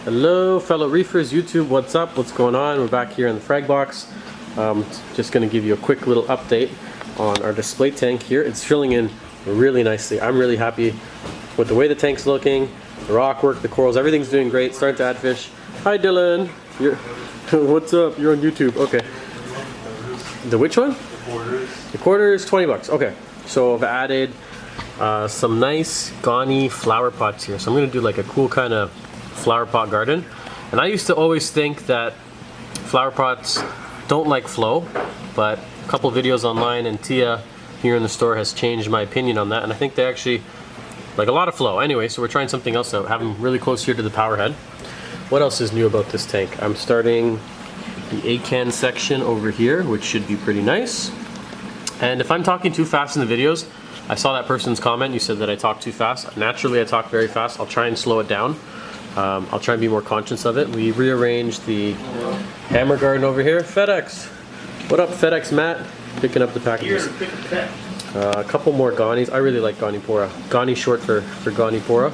Hello fellow reefers, YouTube, what's up? What's going on? We're back here in the frag box. Just going to give you a quick little update on our display tank here. It's filling in really nicely. I'm really happy with the way the tank's looking, the rock work, the corals, everything's doing great. Starting to add fish. Hi Dylan! What's up? You're on YouTube. Okay. The which one? The quarter is 20 bucks. Okay. So I've added some nice gawny flower pots here. So I'm going to do like a cool kind of flower pot garden. And I used to always think that flower pots don't like flow, but a couple videos online and Tia here in the store has changed my opinion on that, and I think they actually like a lot of flow. Anyway, so we're trying something else out, have them really close here to the power head. What else is new about this tank? I'm starting the A-can section over here, which should be pretty nice. And if I'm talking too fast in the videos, I saw that person's comment, you said that I talk too fast. Naturally I talk very fast. I'll try and slow it down. I'll try and be more conscious of it. We rearranged the hammer garden over here. FedEx! What up FedEx Matt? Picking up the packages. A couple more Ghanies. I really like Ghanipora. Ghani short for Ghanipora.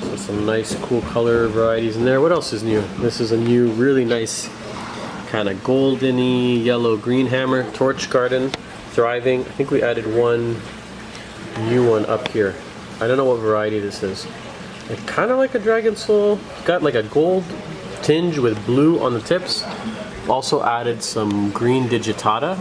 So some nice cool color varieties in there. What else is new? This is a new really nice kind of golden-y yellow green hammer. Torch garden. Thriving. I think we added one new one up here. I don't know what variety this is. It's kind of like a dragon soul. It's got like a gold tinge with blue on the tips. Also added some green digitata,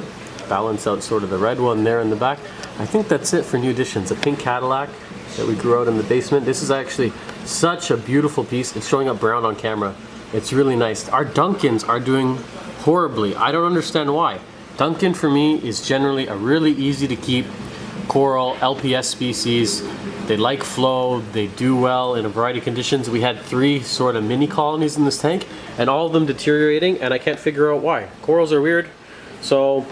balance out sort of the red one there in the back. I think that's it for new additions. A pink Cadillac that we grew out in the basement. This is actually such a beautiful piece. It's showing up brown on camera. It's really nice. Our Duncans are doing horribly. I don't understand why. Duncan for me is generally a really easy to keep coral LPS species. They like flow, they do well in a variety of conditions. We had 3 sort of mini colonies in this tank and all of them deteriorating, and I can't figure out why. Corals are weird, so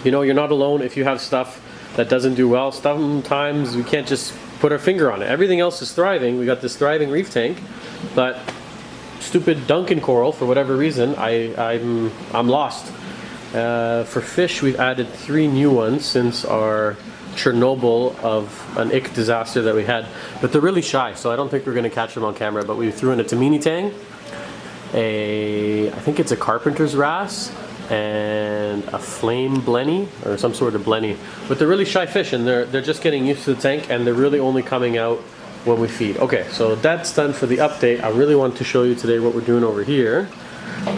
you know, you're not alone if you have stuff that doesn't do well. Sometimes we can't just put our finger on it. Everything else is thriving. We got this thriving reef tank, but stupid Duncan coral, for whatever reason, I'm lost. For fish, we've added 3 new ones since our Chernobyl of an ick disaster that we had, but they're really shy, so I don't think we're going to catch them on camera. But we threw in a Tamini tang, I think it's a carpenter's wrasse, and a flame blenny or some sort of blenny. But they're really shy fish, and they're just getting used to the tank, and they're really only coming out when we feed. Okay, so that's done for the update. I really want to show you today what we're doing over here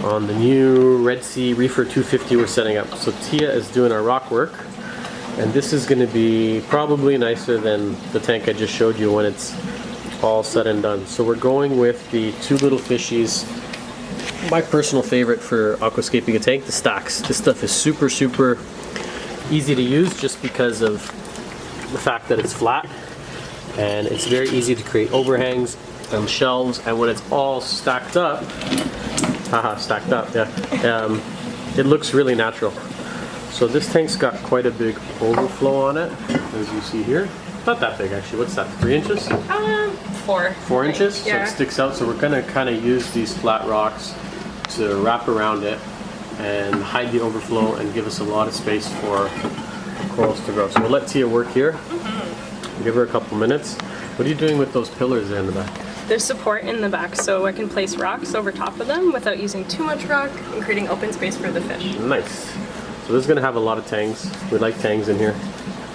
on the new Red Sea Reefer 250 we're setting up. So Tia is doing our rock work. And this is going to be probably nicer than the tank I just showed you when it's all said and done. So we're going with the 2 little fishies. My personal favorite for aquascaping a tank, the stacks. This stuff is super easy to use just because of the fact that it's flat. And it's very easy to create overhangs and shelves. And when it's all stacked up, stacked up, yeah. It looks really natural. So this tank's got quite a big overflow on it, as you see here. Not that big actually. What's that, 3 inches? 4. 4 inches? Yeah. So it sticks out. So we're gonna kind of use these flat rocks to wrap around it and hide the overflow and give us a lot of space for corals to grow. So we'll let Tia work here. Give her a couple minutes. What are you doing with those pillars there in the back? There's support in the back, so I can place rocks over top of them without using too much rock and creating open space for the fish. Nice. So this is going to have a lot of tangs. We like tangs in here.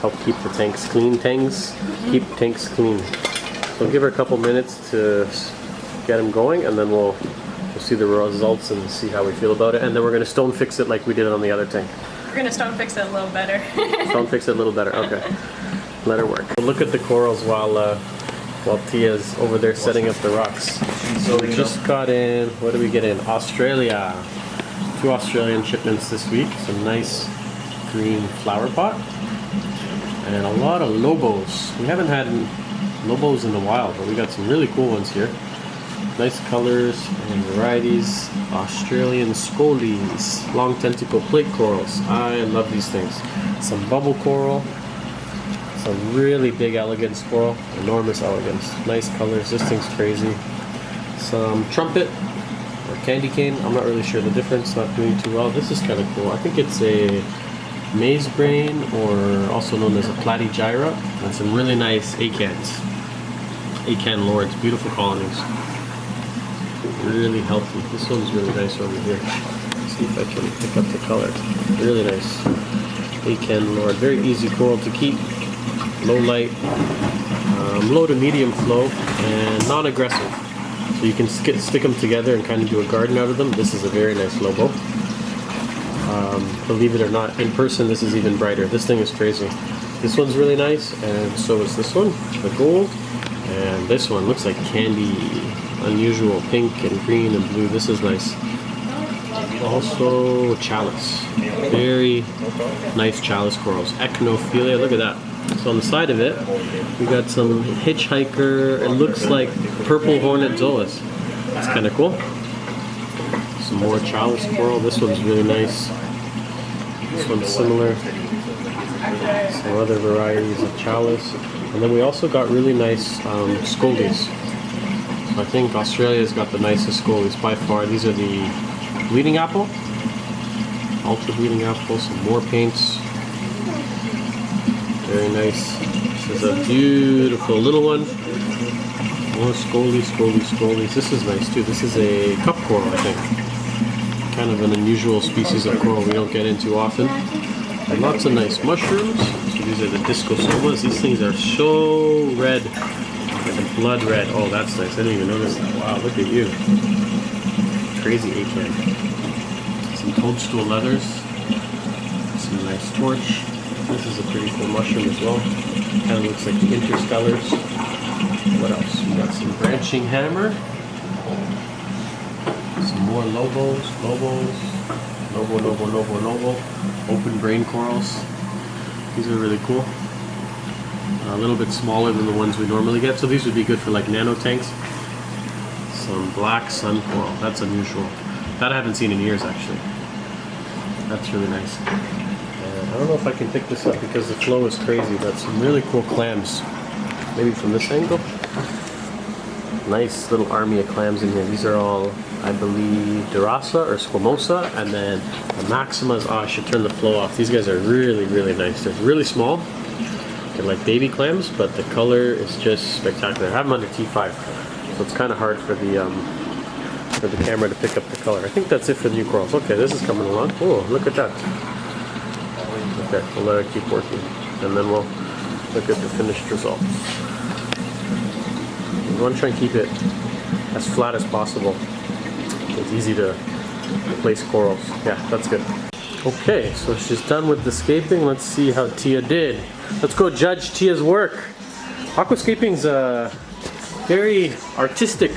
Help keep the tanks clean. Keep tanks clean. So give her a couple minutes to get them going, and then we'll see the results and see how we feel about it. And then we're going to stone fix it like we did on the other tank. We're going to stone fix it a little better. Stone fix it a little better. Okay. Let her work. Look at the corals while Tia's over there setting up the rocks. So we just got in, what did we get in? Australia. 2 Australian shipments this week. Some nice green flower pot. And a lot of lobos. We haven't had lobos in a while, but we got some really cool ones here. Nice colors and varieties. Australian scolies. Long tentacle plate corals. I love these things. Some bubble coral. Some really big elegance coral. Enormous elegance. Nice colors. This thing's crazy. Some trumpet. Or candy cane, I'm not really sure the difference, not doing too well. This is kind of cool. I think it's a maize brain, or also known as a platygyra, and some really nice A-cans. A-can lords, beautiful colonies. Really healthy. This one's really nice over here. Let's see if I can pick up the color. Really nice. Aken Lord. Very easy coral to keep. Low light, low to medium flow, and non-aggressive. So you can stick them together and kind of do a garden out of them. This is a very nice lobo. Believe it or not, in person this is even brighter. This thing is crazy. This one's really nice, and so is this one, the gold. And this one looks like candy. Unusual pink and green and blue. This is nice. Also chalice. Very nice chalice corals. Echinophilia, look at that. So on the side of it, we got some hitchhiker, it looks like purple hornet zoas. That's kind of cool. Some more chalice coral. This one's really nice. This one's similar. Some other varieties of chalice. And then we also got really nice scolies. So I think Australia's got the nicest scolies by far. These are the bleeding apple. Ultra bleeding apple. Some more paints. Very nice. This is a beautiful little one. More scolies. This is nice too. This is a cup coral, I think. Kind of an unusual species of coral we don't get into often. And lots of nice mushrooms. So these are the discosomas. These things are so red. Like blood red. Oh, that's nice. I didn't even notice that. Wow, look at you. Crazy acan. Some toadstool leathers. Some nice torch. This is a pretty cool mushroom as well. Kind of looks like the interstellars. What else? We got some branching hammer. Some more lobos. Lobo. Open brain corals. These are really cool. A little bit smaller than the ones we normally get. So these would be good for like nano tanks. Some black sun coral. That's unusual. That I haven't seen in years actually. That's really nice. I don't know if I can pick this up because the flow is crazy, but some really cool clams. Maybe from this angle. Nice little army of clams in here. These are all, I believe, Durasa or Squamosa, and then the Maximas. Oh, I should turn the flow off. These guys are really, really nice. They're really small. They're like baby clams, but the color is just spectacular. I have them under T5, so it's kind of hard for the camera to pick up the color. I think that's it for the new corals. Okay, this is coming along. Oh, look at that. Okay, we'll let it keep working, and then we'll look at the finished results. We want to try and keep it as flat as possible. It's easy to place corals. Yeah, that's good. Okay, so she's done with the scaping. Let's see how Tia did. Let's go judge Tia's work. Aquascaping's a very artistic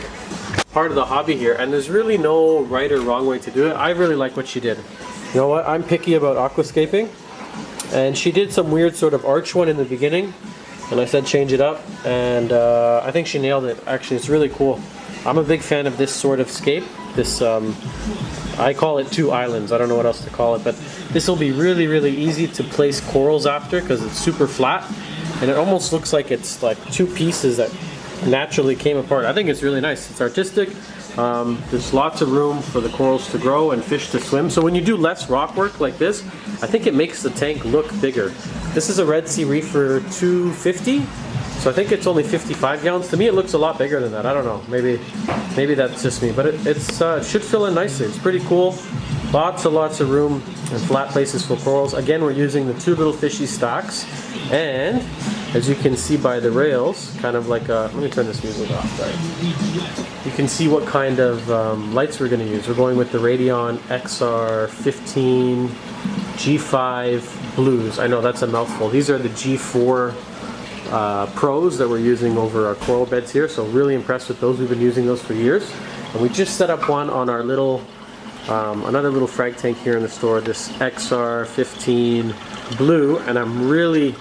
part of the hobby here, and there's really no right or wrong way to do it. I really like what she did. You know what? I'm picky about aquascaping. And she did some weird sort of arch one in the beginning, and I said change it up, and I think she nailed it. Actually, it's really cool. I'm a big fan of this sort of scape. This, I call it two islands. I don't know what else to call it, but this will be really, really easy to place corals after because it's super flat, and it almost looks like it's like two pieces that naturally came apart. I think it's really nice. It's artistic. There's lots of room for the corals to grow and fish to swim. So when you do less rock work like this, I think it makes the tank look bigger. This is a Red Sea Reefer 250, so I think it's only 55 gallons. To me it looks a lot bigger than that. I don't know, maybe that's just me, but it should fill in nicely. It's pretty cool. Lots of room and flat places for corals. Again, we're using the two little fishy stocks, and as you can see by the rails, kind of like a, let me turn this music off, sorry. You can see what kind of lights we're going to use. We're going with the Radion XR15 G5 blues. I know that's a mouthful. These are the G4 Pros that we're using over our coral beds here, so really impressed with those. We've been using those for years. And we just set up one on our little, another little frag tank here in the store, this XR15 blue, and I'm really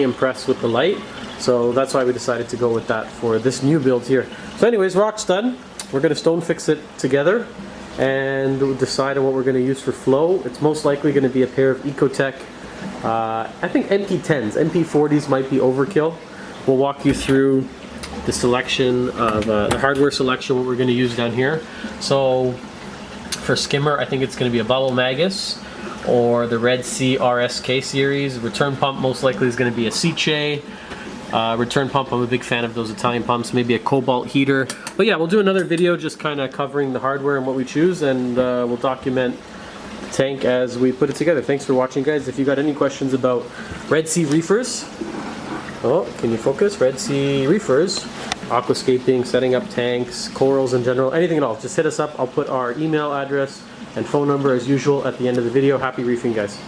impressed with the light, so that's why we decided to go with that for this new build here. So anyways, rock's done. We're going to stone fix it together and we'll decide on what we're going to use for flow. It's most likely going to be a pair of Ecotech, I think MP10s. MP40s might be overkill. We'll walk you through the selection of the hardware selection, what we're going to use down here. So for skimmer, I think it's going to be a Bubble Magus or the Red Sea RSK series. Return pump most likely is going to be a Seache. Return pump, I'm a big fan of those Italian pumps, maybe a cobalt heater. But yeah, we'll do another video just kind of covering the hardware and what we choose, and we'll document the tank as we put it together. Thanks for watching, guys. If you got any questions about Red Sea Reefers, oh, can you focus? Red Sea Reefers, aquascaping, setting up tanks, corals in general, anything at all, just hit us up. I'll put our email address and phone number as usual at the end of the video. Happy reefing, guys.